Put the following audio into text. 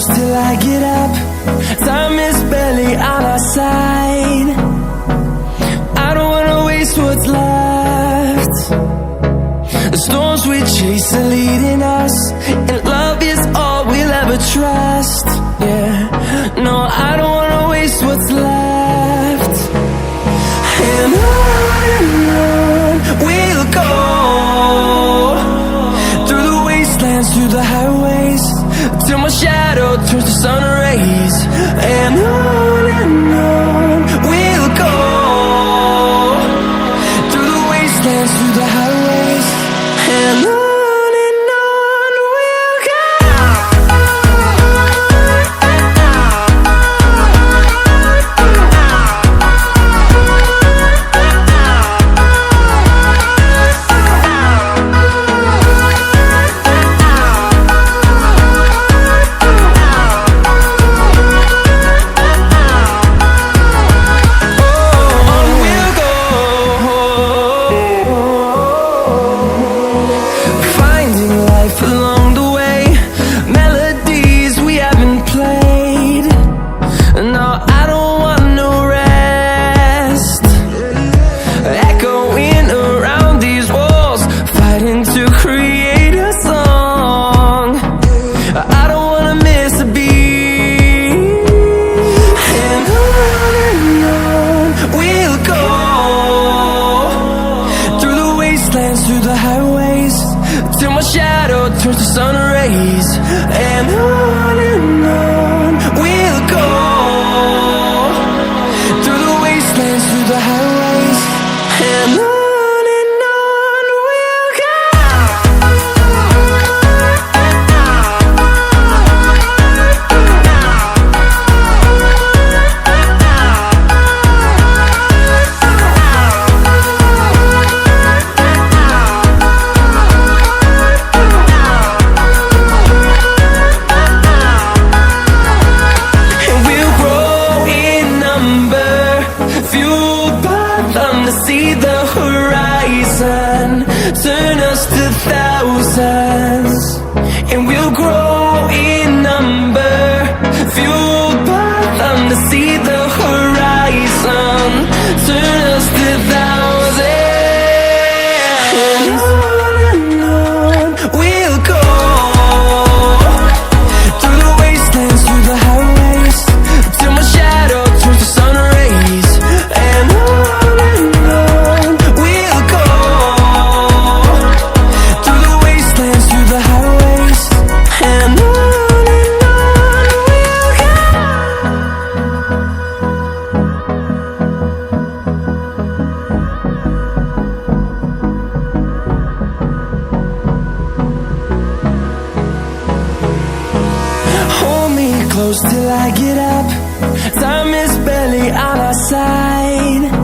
close till I get up. Time is barely on our side. I don't wanna waste what's left. The storms we chase are leading us, and love is all we'll ever trust. Yeah, no, I don't wanna waste what's left. And on we'll go, through the wastelands, through the highways, till my shadow turns to sun rays. And on we'll go, through the wastelands, through the highways, and on we'll go. Along the way, melodies we haven't played. No, I don't want no rest. Echoing around these walls, fighting to create a song. I don't wanna miss a beat. And on we'll go, through the wastelands, through the highways, till my shadow turns to sun rays. And on we'll go, through the wastelands, through the highways, and on we'll go. See the horizon, turn us to thousands, and we'll grow in number, fueled by them. To see the horizon, turn us to thousands, and on we'll go, through the wastelands, through the highways, till my shadow turns to sun rays. And hold me close till I get up. Time is barely on our side.